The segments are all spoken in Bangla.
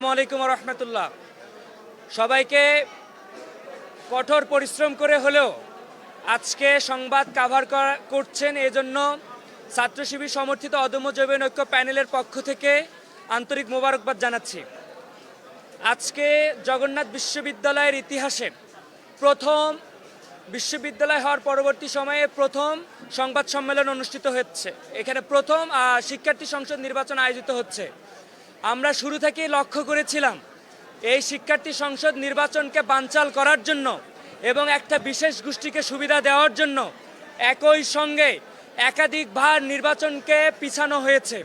আসসালামু আলাইকুম রহমতুল্লাহ। সবাইকে কঠোর পরিশ্রম করে হলেও আজকে সংবাদ কাভার করছেন, এজন্য ছাত্র শিবির সমর্থিত অদম্য জৈবন ঐক্য প্যানেলের পক্ষ থেকে আন্তরিক মোবারকবাদ জানাচ্ছি। আজকে জগন্নাথ বিশ্ববিদ্যালয়ের ইতিহাসে প্রথম বিশ্ববিদ্যালয় হওয়ার পরবর্তী সময়ে প্রথম সংবাদ সম্মেলন অনুষ্ঠিত হচ্ছে। এখানে প্রথম শিক্ষার্থী সংসদ নির্বাচন আয়োজিত হচ্ছে। আমরা শুরু থেকেই লক্ষ্য করেছিলাম এই শিক্ষার্থী সংসদ নির্বাচনকে বানচাল করার জন্য এবং একটা বিশেষ গোষ্ঠীকে সুবিধা দেওয়ার জন্য একই সঙ্গে একাধিকবার নির্বাচনকে পিছানো হয়েছে।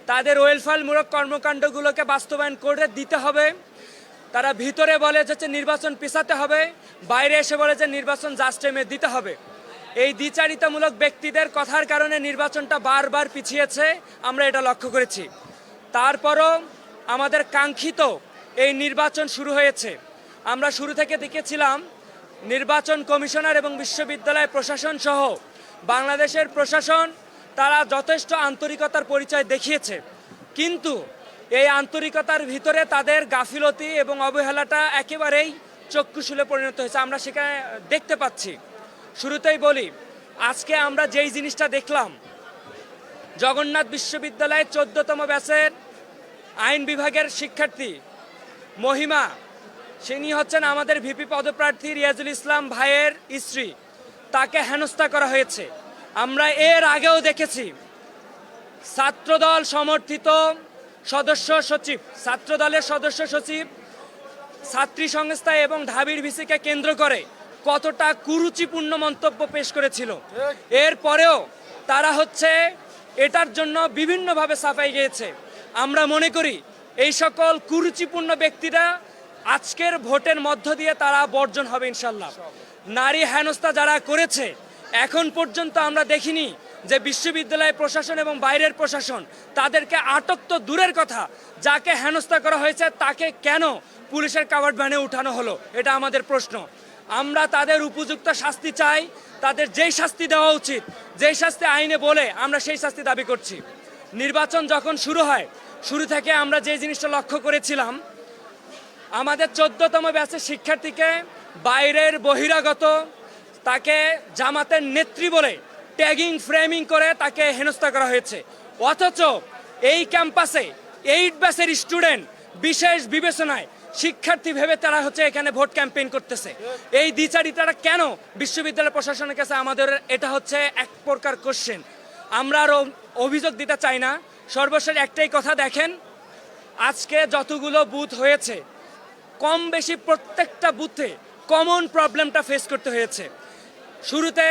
তাদের ওয়েলফেয়ারমূলক কর্মকাণ্ডগুলোকে বাস্তবায়ন করে দিতে হবে। তারা ভিতরে বলে যে নির্বাচন পিছাতে হবে, বাইরে এসে বলে যে নির্বাচন জাস্ট টাইমে দিতে হবে। এই দ্বিচারিতামূলক ব্যক্তিদের কথার কারণে নির্বাচনটা বারবার পিছিয়েছে, আমরা এটা লক্ষ্য করেছি। তারপরও আমাদের কাঙ্ক্ষিত এই নির্বাচন শুরু হয়েছে। আমরা শুরু থেকে দেখেছিলাম নির্বাচন কমিশনার এবং বিশ্ববিদ্যালয় প্রশাসন সহ বাংলাদেশের প্রশাসন তারা যথেষ্ট আন্তরিকতার পরিচয় দেখিয়েছে, কিন্তু এই আন্তরিকতার ভিতরে তাদের গাফিলতি এবং অবহেলাটা একেবারেই চক্ষুশূলে পরিণত হয়েছে, আমরা সেখানে দেখতে পাচ্ছি। শুরুতেই বলি, আজকে আমরা যেই জিনিসটা দেখলাম, জগন্নাথ বিশ্ববিদ্যালয়ের 14তম ব্যাচের আইন বিভাগের শিক্ষার্থী মহিমা, তিনি হচ্ছেন আমাদের ভিপি পদপ্রার্থী রিয়াজুল ইসলাম ভাইয়ের স্ত্রী, তাকে হেনস্থা করা হয়েছে। আমরা এর আগেও দেখেছি ছাত্রদল সমর্থিত ছাত্রদলের সদস্য সচিব ছাত্রী সংস্থা এবং ঢাবির ভিসিকে কেন্দ্র করে কতটা কুরুচিপূর্ণ মন্তব্য পেশ করেছিল। এরপরেও তারা এটার জন্য বিভিন্নভাবে সাফাই গিয়েছে। আমরা মনে করি এই সকল কুরুচিপূর্ণ ব্যক্তিরা আজকের ভোটের মধ্য দিয়ে তারা বর্জন হবে ইনশাল্লাহ। নারী হেনস্থা যারা করেছে, এখন পর্যন্ত আমরা দেখিনি যে বিশ্ববিদ্যালয় প্রশাসন এবং বাইরের প্রশাসন তাদেরকে আটক তো দূরের কথা, যাকে হেনস্থা করা হয়েছে তাকে কেন পুলিশের কাভার্ড ভ্যানে উঠানো হলো, এটা আমাদের প্রশ্ন। আমরা তাদের উপযুক্ত শাস্তি চাই, তাদের যেই শাস্তি দেওয়া উচিত, যেই শাস্তি আইনে বলে, আমরা সেই শাস্তি দাবি করছি। নির্বাচন যখন শুরু হয়, শুরু থেকে আমরা যে জিনিসটা লক্ষ্য করেছিলাম, আমাদের 14তম ব্যাচের শিক্ষার্থীকে বাইরের বহিরাগত তাকে জামাতের নেত্রী বলে ট্যাগিং ফ্রেমিং করে তাকে হেনস্থা করা হয়েছে। অথচ এই ক্যাম্পাসে 8 ব্যাচের স্টুডেন্ট বিশেষ বিবেচনায় শিক্ষার্থী ভেবে তারা এখানে ভোট ক্যাম্পেইন করতেছে। এই দ্বিচারিতাটা কেন বিশ্ববিদ্যালয় প্রশাসনের কাছে আমাদের এটা এক প্রকার কোশ্চেন। আমরা আর অভিযোগ দিতে চাই না, সর্বশেষ একটাই কথা, দেখেন আজকে যতগুলো বুথ হয়েছে, কম বেশি প্রত্যেকটা বুথে কমন প্রবলেমটা ফেস করতে হয়েছে। শুরুতে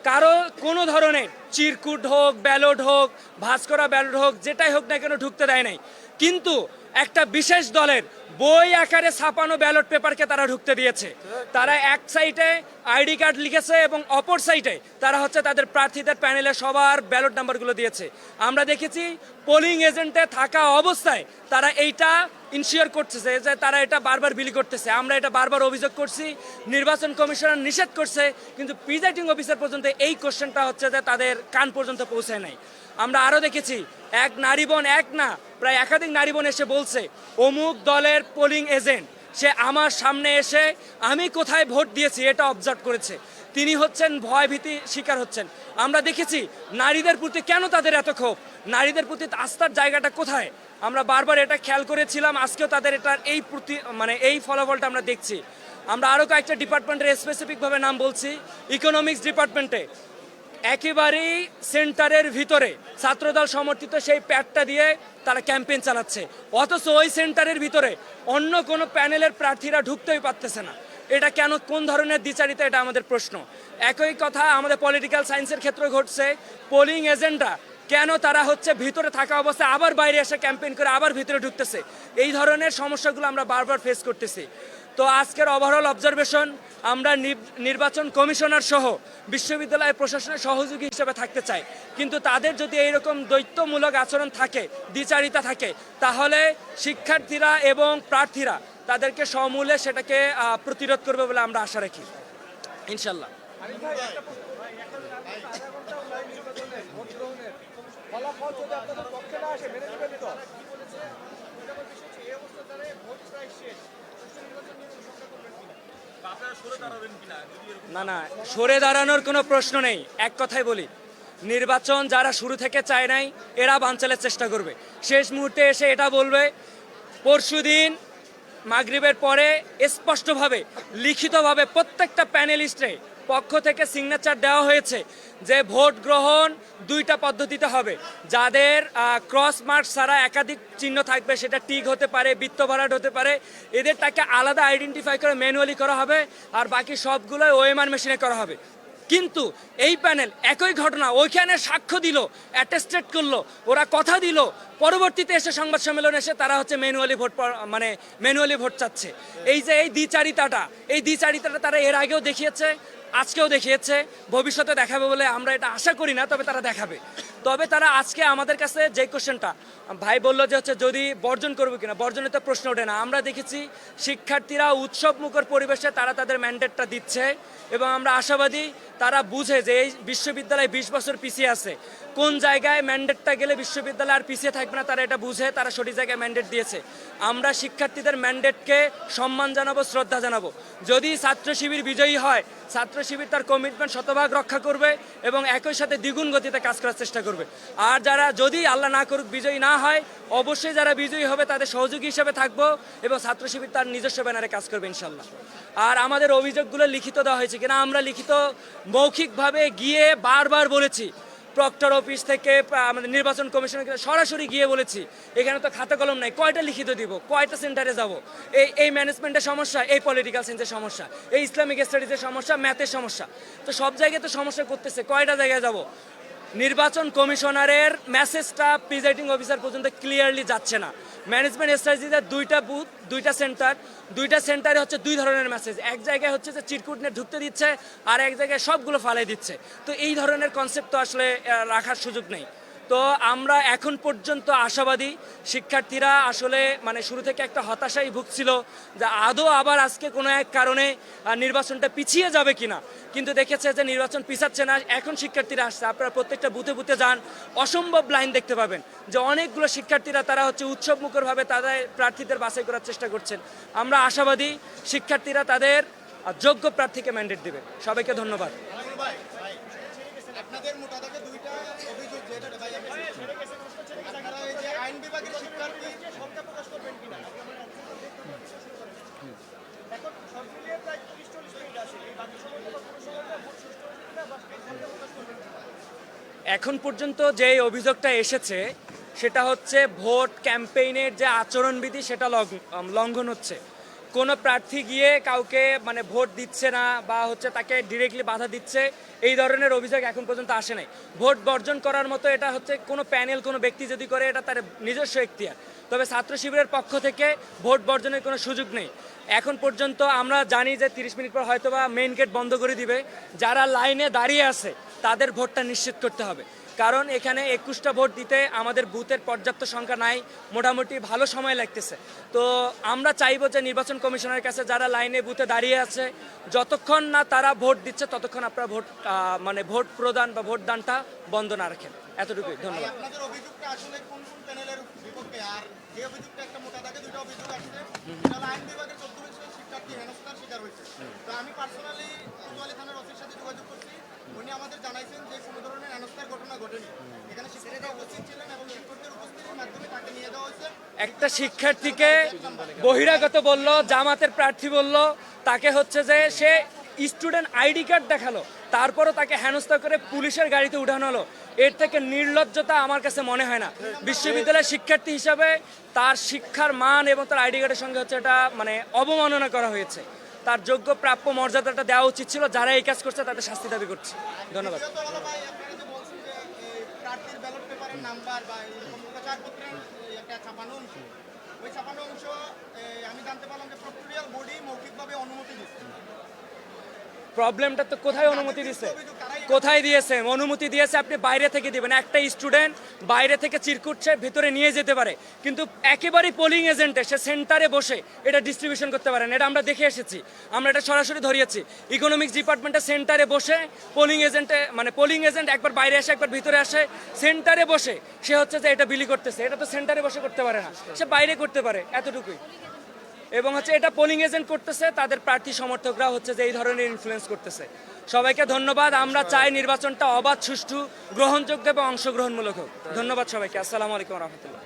কারো কোনো ধরনের চিরকুট হোক, ব্যালট হোক, ভাঁজ করা ব্যালট হোক, যেটাই হোক না কেন ঢুকতে দেয় নাই, কিন্তু একটা বিশেষ দলের বই আকারে ছাপানো ব্যালট পেপারকে তারা ঢুকতে দিয়েছে। তারা এক সাইডে আইডি কার্ড লিখেছে এবং অপর সাইডে তারা তাদের প্রার্থীদের প্যানেলে সবার ব্যালট নাম্বারগুলো দিয়েছে। আমরা দেখেছি পোলিং এজেন্টে থাকা অবস্থায় তারা এইটা ইনশিওর করতেছে যে তারা এটা বারবার বিলি করতেছে। আমরা এটা বারবার অভিযোগ করছি, নির্বাচন কমিশনার নিষেধ করছে, কিন্তু প্রিজাইডিং অফিসার পর্যন্ত এই কোশ্চেনটা যে তাদের কান পর্যন্ত পৌঁছায় নাই। আমরা আরও দেখেছি এক নারী বোন, এক না প্রায় একাধিক নারী বোন এসে বলছে অমুক দলের পোলিং এজেন্ট সে আমার সামনে এসে আমি কোথায় ভোট দিয়েছি এটা অবজার্ভ করেছে। তিনি ভয়ভীতি শিকার হচ্ছেন। আমরা দেখেছি নারীদের প্রতি কেন তাদের এত ক্ষোভ, নারীদের প্রতি আস্থার জায়গাটা কোথায়, আমরা বারবার এটা খেয়াল করেছিলাম। আজকেও তাদের এটার এই ফলাফলটা আমরা দেখছি। আমরা আরও কয়েকটা ডিপার্টমেন্টের স্পেসিফিকভাবে নাম বলছি। ইকোনমিক্স ডিপার্টমেন্টে একেবারেই সেন্টারের ভিতরে ছাত্রদল সমর্থিত সেই প্যাডটা দিয়ে তারা ক্যাম্পেইন চালাচ্ছে, অথচ ওই সেন্টারের ভিতরে অন্য কোনো প্যানেলের প্রার্থীরা ঢুকতেই পারতেছে না। এটা কেন, কোন ধরনের দ্বিচারিতা, এটা আমাদের প্রশ্ন। একই কথা আমাদের পলিটিক্যাল সায়েন্সের ক্ষেত্রে ঘটছে। পোলিং এজেন্টরা কেন তারা ভিতরে থাকা অবস্থায় আবার বাইরে এসে ক্যাম্পেইন করে আবার ভিতরে ঢুকতেছে। এই ধরনের সমস্যাগুলো আমরা বারবার ফেস করতেছি। তো আজকের ওভারঅল অবজারভেশন, আমরা নির্বাচন কমিশনার সহ বিশ্ববিদ্যালয় প্রশাসনের সহযোগী হিসেবে থাকতে চাই, কিন্তু তাদের যদি এইরকম দ্বৈতমূলক আচরণ থাকে, দ্বিচারিতা থাকে, তাহলে শিক্ষার্থীরা এবং প্রার্থীরা তাদেরকে সমূলে সেটাকে প্রতিরোধ করবে বলে আমরা আশা রাখি ইনশাল্লাহ। ফলাফল যদি আপনাদের পক্ষে না আসে মেনে নেবেন তো? না না, সরে দাঁড়ানোর কোনো প্রশ্ন নেই। এক কথাই বলি, নির্বাচন যারা শুরু থেকে চায় নাই এরা বানচালের চেষ্টা করবে, শেষ মুহূর্তে এসে এটা বলবে। পরশুদিন মাগরিবের পরে স্পষ্টভাবে লিখিতভাবে প্রত্যেকটা প্যানেলিস্টে পক্ষ থেকে সিগনেচার দেওয়া হয়েছে যে ভোট গ্রহণ দুইটা পদ্ধতিতে হবে। যাদের ক্রস মার্ক ছাড়া একাধিক চিহ্ন থাকবে, সেটা টিক হতে পারে, বৃত্ত ভরাট হতে পারে, এদেরটাকে আলাদা আইডেন্টিফাই করে ম্যানুয়ালি করা হবে, আর বাকি সবগুলো ওএমআর মেশিনে করা হবে। কিন্তু এই প্যানেল একই ঘটনা ওইখানে সাক্ষ্য দিল, অ্যাটেস্টেড করলো, ওরা কথা দিল, পরবর্তীতে এসে সংবাদ সম্মেলনে এসে তারা হচ্ছে ম্যানুয়ালি ভোট চাচ্ছে। এই যে এই দ্বিচারিতাটা তারা এর আগেও দেখিয়েছে, আজকেও দেখিয়েছে, ভবিষ্যতে দেখাবে বলে আমরা এটা আশা করি না, তবে তারা দেখাবে। তবে তারা আজকে আমাদের কাছে যে কোশ্চেনটা ভাই বললো যে হচ্ছে যদি বর্জন করবো কিনা, বর্জনের তো প্রশ্ন ওঠে না। আমরা দেখেছি শিক্ষার্থীরা উৎসব মুখর পরিবেশে তারা তাদের ম্যান্ডেটটা দিচ্ছে, এবং আমরা আশাবাদী তারা বুঝে যে এই বিশ্ববিদ্যালয় 20 বছর পিছিয়ে আছে, কোন জায়গায় ম্যান্ডেটটা গেলে বিশ্ববিদ্যালয় আর পিছিয়ে থাকবে না, তারা এটা বুঝে তারা সঠিক জায়গায় ম্যান্ডেট দিয়েছে। আমরা শিক্ষার্থীদের ম্যান্ডেটকে সম্মান জানাবো, শ্রদ্ধা জানাবো। যদি ছাত্র শিবির বিজয়ী হয়, ছাত্র শিবির তার কমিটমেন্ট শতভাগ রক্ষা করবে এবং একই সাথে দ্বিগুণ গতিতে কাজ করার চেষ্টা করবে। আর যারা যদি আল্লাহ না করুক বিজয়ী না হয়, অবশ্যই যারা বিজয়ী হবে তাদের সহযোগী হিসেবে থাকবো, এবং ছাত্র শিবির তার নিজস্ব ব্যানারে কাজ করবে ইনশাল্লাহ। আর আমাদের অভিযোগগুলো লিখিত দেওয়া হয়েছে কিনা, আমরা লিখিত মৌখিকভাবে গিয়ে বারবার বলেছি, প্রক্টর অফিস থেকে আমাদের নির্বাচন কমিশনের সরাসরি গিয়ে বলেছি, এখানে তো খাতা কলম নাই, কয়টা লিখিত দিব, কয়টা সেন্টারে যাব, এই ম্যানেজমেন্টের সমস্যা, এই পলিটিক্যাল সায়েন্সের সমস্যা, এই ইসলামিক স্টাডিজের সমস্যা, ম্যাথের সমস্যা, তো সব জায়গায় তো সমস্যা করতেছে, কয়টা জায়গায় যাব। নির্বাচন কমিশনারের মেসেজটা প্রিজাইডিং অফিসার পর্যন্ত ক্লিয়ারলি যাচ্ছে না। ম্যানেজমেন্ট স্ট্র্যাটেজিতে দুইটা বুথ, দুইটা সেন্টারে হচ্ছে দুই ধরনের মেসেজ। এক জায়গায় হচ্ছে যে চিরকুট নিয়ে ঢুকতে দিচ্ছে, আর এক জায়গায় সবগুলো ফালাই দিচ্ছে। তো এই ধরনের কনসেপ্ট তো আসলে রাখার সুযোগ নেই। তো আমরা এখন পর্যন্ত আশাবাদী, শিক্ষার্থীরা আসলে শুরু থেকে একটা হতাশাই ভুগছিল যে আদৌ আবার আজকে কোনো এক কারণে নির্বাচনটা পিছিয়ে যাবে কিনা, কিন্তু দেখেছে যে নির্বাচন পিছাচ্ছে না। এখন শিক্ষার্থীরা আসছে, আপনারা প্রত্যেকটা বুথে বুথে যান, অসম্ভব লাইন দেখতে পাবেন যে অনেকগুলো শিক্ষার্থীরা তারা হচ্ছে উৎসব মুখরভাবে তাদের প্রার্থীদের বাছাই করার চেষ্টা করছেন। আমরা আশাবাদী শিক্ষার্থীরা তাদের যোগ্য প্রার্থীকে ম্যান্ডেট দেবে। সবাইকে ধন্যবাদ। আপনাদের মোটা দাগে দুইটা অভিযোগ, যেটা ভাই আমি আপনারা এই যে আইন বিভাগের শিক্ষার্থী সংখ্যা প্রকাশ করবেন কিনা, এখন সব মিলিয়ে প্রায় 30-40 মিনিট আছে, এই বাকি সময়টা বা পুরো সময়টা ভোট সুষ্ঠু হচ্ছে না, বা সংখ্যা প্রকাশ করবেন কিনা? এখন পর্যন্ত যে অভিযোগটা এসেছে সেটা হচ্ছে ভোট ক্যাম্পেইনের যে আচরণবিধি সেটা লঙ্ঘন হচ্ছে। কোনো প্রার্থী গিয়ে কাউকে ভোট দিচ্ছে না, বা হচ্ছে তাকে ডিরেক্টলি বাধা দিচ্ছে, এই ধরনের অভিযোগ এখন পর্যন্ত আসে নাই। ভোট বর্জন করার মতো এটা হচ্ছে কোনো প্যানেল, কোনো ব্যক্তি যদি করে, এটা তার নিজস্ব এখতিয়ার। তবে ছাত্র শিবিরের পক্ষ থেকে ভোট বর্জনের কোনো সুযোগ নেই এখন পর্যন্ত। আমরা জানি যে 30 মিনিট পর হয়তোবা মেইন গেট বন্ধ করে দিবে। যারা লাইনে দাঁড়িয়ে আছে তাদের ভোটটা নিশ্চিত করতে হবে, কারণ এখানে 21টা ভোট দিতে আমাদের বুথের পর্যাপ্ত সংখ্যা নাই, মোটামুটি ভালো সময় লাগতেছে। তো আমরা চাইবো যে নির্বাচন কমিশনের কাছে যারা লাইনে বুথে দাঁড়িয়ে আছে, যতক্ষণ না তারা ভোট দিচ্ছে ততক্ষণ আপনারা ভোট প্রদান বা ভোট দানটা বন্ধ না রাখেন। এতটুকুই, ধন্যবাদ। আপনাদের অভিযোগটা আসলে কোন কোন প্যানেলের বিপক্ষে? আর যে অভিযোগটা একটা মোটা দাগে দুটো অভিযোগ আসছে, তাহলে আইন বিভাগের 14 বছরের শিক্ষার্থী হেনস্থার শিকার হয়েছে। তো আমি পার্সোনালি কোতোয়ালি থানার ওসির সাথে যোগাযোগ করছি, উনি আমাদের জানাইছেন যে কোনো ধরনের হেনস্থার ঘটনা ঘটেনি, এখানে শিক্ষার্থীরা উপস্থিত ছিলেন এবং শিক্ষকদের উপস্থিতির মাধ্যমে তাকে নিয়ে যাওয়া হয়েছে। একটা শিক্ষার্থীকে বহিরাগত বলল, জামাতের প্রার্থী বলল, তাকে হচ্ছে যে সে স্টুডেন্ট আইডি কার্ড দেখালো, তারপরও তাকে হেনস্থা করে পুলিশের গাড়িতে উঠানো হলো। এর থেকে নির্লজ্জতা আমার কাছে মনে হয় না। বিশ্ববিদ্যালয়ের শিক্ষার্থী হিসাবে তার শিক্ষার মান এবং তার আইডি কার্ডের সঙ্গে হচ্ছে এটা অবমাননা করা হয়েছে। তার যোগ্য প্রাপ্য মর্যাদাটা দেওয়া উচিত ছিল। যারা এই কাজ করছে তাদের শাস্তি দাবি করছে। ধন্যবাদ। প্রার্থীর ব্যালট পেপারের নাম্বার বা এরকম প্রচারপত্রের একটা ছাপানো অংশ, ওই ছাপানো অংশ আমি জানতে পারলাম যে প্রক্টোরিয়াল বডি মৌখিকভাবে অনুমতি দিচ্ছে। প্রবলেমটা তো কোথায় অনুমতি দিয়েছে, কোথায় দিয়েছে? অনুমতি দিয়েছে আপনি বাইরে থেকে দিবেন। একটা স্টুডেন্ট বাইরে থেকে চিরকুটছে ভিতরে নিয়ে যেতে পারে, কিন্তু একেবারেই পোলিং এজেন্টে সে সেন্টারে বসে এটা ডিস্ট্রিবিউশন করতে পারেন। এটা আমরা দেখে এসেছি, আমরা এটা সরাসরি ধরিয়েছি। ইকোনমিক্স ডিপার্টমেন্টের সেন্টারে বসে পোলিং এজেন্ট একবার বাইরে আসে, একবার ভিতরে আসে, সেন্টারে বসে সে হচ্ছে যে এটা বিলি করতেছে। এটা তো সেন্টারে বসে করতে পারে না, সে বাইরে করতে পারে। এতটুকুই। এবং হচ্ছে এটা পোলিং এজেন্ট করতেছে, তাদের প্রার্থী সমর্থকরা হচ্ছে যে এই ধরনের ইনফ্লুয়েন্স করতেছে। সবাইকে ধন্যবাদ। আমরা চাই নির্বাচনটা অবাধ, সুষ্ঠু, গ্রহণযোগ্য এবং অংশগ্রহণমূলক হোক। ধন্যবাদ সবাইকে। আসসালামু আলাইকুম রহমতুল্লাহ।